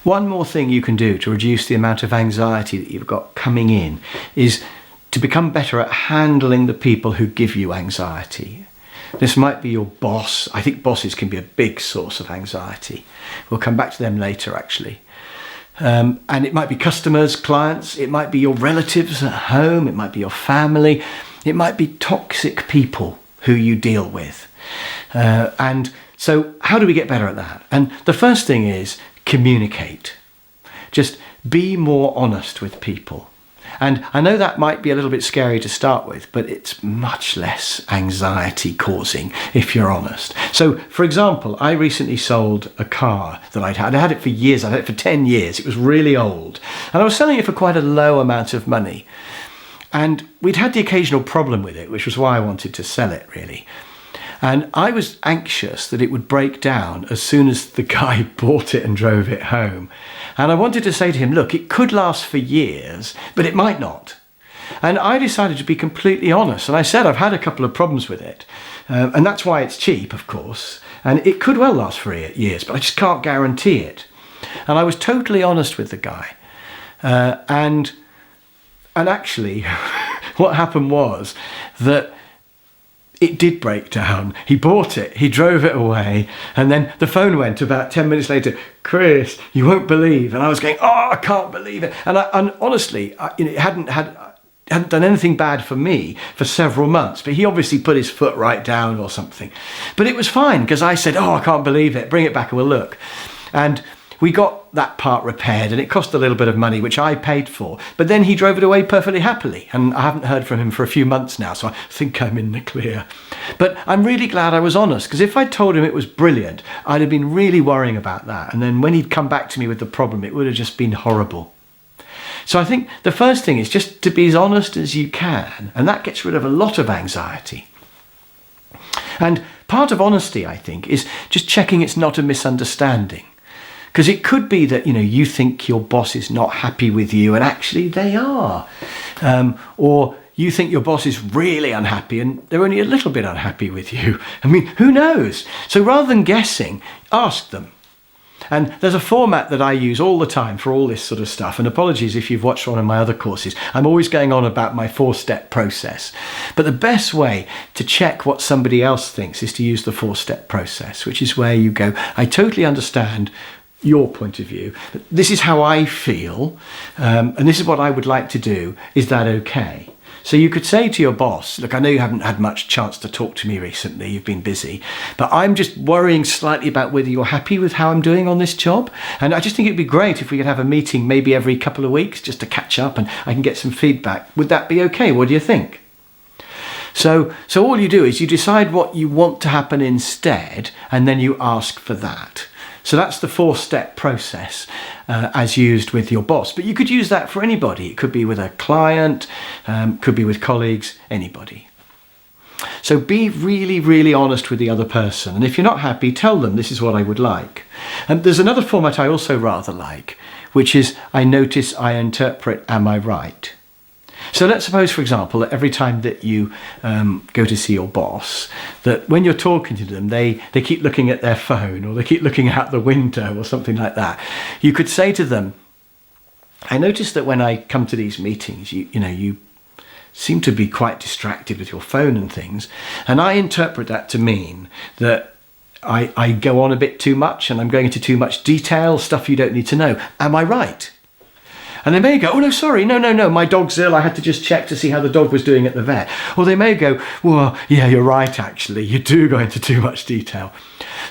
One more thing you can do to reduce the amount of anxiety that you've got coming in is to become better at handling the people who give you anxiety. This might be your boss. I think bosses can be a big source of anxiety. We'll come back to them later, actually. And it might be customers, clients, it might be your relatives at home, it might be your family, it might be toxic people who you deal with. And so how do we get better at that? And the first thing is communicate. Just be more honest with people. And I know that might be a little bit scary to start with, but it's much less anxiety causing if you're honest. So, for example, I recently sold a car that I'd had. I had it for years. I had it for 10 years. It was really old. And I was selling it for quite a low amount of money. And we'd had the occasional problem with it, which was why I wanted to sell it, really. And I was anxious that it would break down as soon as the guy bought it and drove it home. And I wanted to say to him, look, it could last for years, but it might not. And I decided to be completely honest. And I said, I've had a couple of problems with it. And that's why it's cheap, of course. And it could well last for years, but I just can't guarantee it. And I was totally honest with the guy. And actually, what happened was that it did break down. He bought it, he drove it away, and then the phone went about 10 minutes later, Chris, you won't believe. And I was going, oh, I can't believe it. And honestly, it hadn't done anything bad for me for several months, but he obviously put his foot right down or something. But it was fine, because I said, oh, I can't believe it, bring it back and we'll look. And we got that part repaired, and it cost a little bit of money, which I paid for. But then he drove it away perfectly happily, and I haven't heard from him for a few months now, so I think I'm in the clear. But I'm really glad I was honest, because if I'd told him it was brilliant, I'd have been really worrying about that. And then when he'd come back to me with the problem, it would have just been horrible. So I think the first thing is just to be as honest as you can, and that gets rid of a lot of anxiety. And part of honesty, I think, is just checking it's not a misunderstanding. Because it could be that, you think your boss is not happy with you and actually they are. Or you think your boss is really unhappy and they're only a little bit unhappy with you. I mean, who knows? So rather than guessing, ask them. And there's a format that I use all the time for all this sort of stuff. And apologies if you've watched one of my other courses. I'm always going on about my 4-step process. But the best way to check what somebody else thinks is to use the 4-step process, which is where you go, I totally understand your point of view. This is how I feel, and this is what I would like to do. Is that okay? So you could say to your boss, look, I know you haven't had much chance to talk to me recently, you've been busy, but I'm just worrying slightly about whether you're happy with how I'm doing on this job. And I just think it'd be great if we could have a meeting maybe every couple of weeks just to catch up and I can get some feedback. Would that be okay? What do you think? So all you do is you decide what you want to happen instead, and then you ask for that. So that's the 4-step process as used with your boss. But you could use that for anybody. It could be with a client, could be with colleagues, anybody. So be really, really honest with the other person. And if you're not happy, tell them this is what I would like. And there's another format I also rather like, which is I notice, I interpret, am I right? So let's suppose, for example, that every time that you go to see your boss, that when you're talking to them, they keep looking at their phone or they keep looking out the window or something like that. You could say to them, I notice that when I come to these meetings, you seem to be quite distracted with your phone and things. And I interpret that to mean that I go on a bit too much and I'm going into too much detail, stuff you don't need to know. Am I right? And they may go, oh, no, sorry, no, my dog's ill. I had to just check to see how the dog was doing at the vet. Or they may go, well, yeah, you're right, actually. You do go into too much detail.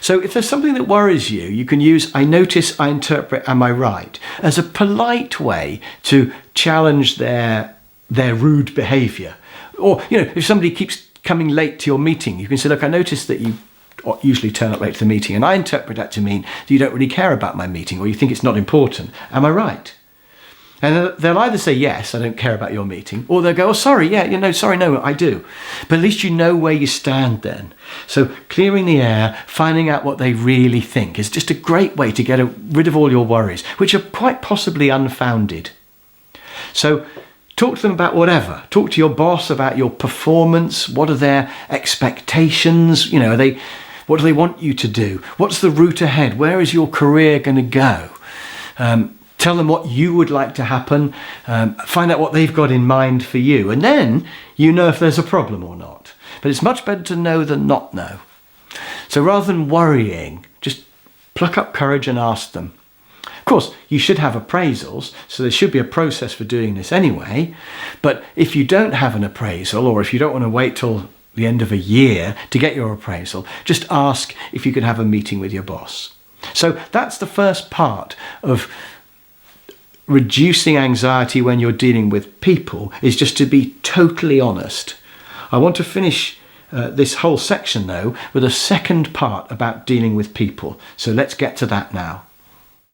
So if there's something that worries you, you can use I notice, I interpret, am I right? As a polite way to challenge their rude behaviour. Or, if somebody keeps coming late to your meeting, you can say, look, I notice that you usually turn up late to the meeting, and I interpret that to mean that you don't really care about my meeting, or you think it's not important. Am I right? And they'll either say, yes, I don't care about your meeting, or they'll go, oh, sorry, yeah, sorry, no, I do. But at least you know where you stand then. So clearing the air, finding out what they really think is just a great way to get rid of all your worries, which are quite possibly unfounded. So talk to them about whatever. Talk to your boss about your performance. What are their expectations? What do they want you to do? What's the route ahead? Where is your career going to go? Tell them what you would like to happen. Find out what they've got in mind for you. And then you know if there's a problem or not. But it's much better to know than not know. So rather than worrying, just pluck up courage and ask them. Of course, you should have appraisals, so there should be a process for doing this anyway. But if you don't have an appraisal, or if you don't want to wait till the end of a year to get your appraisal, just ask if you can have a meeting with your boss. So that's the first part of reducing anxiety when you're dealing with people, is just to be totally honest. I want to finish this whole section though with a second part about dealing with people. So let's get to that now.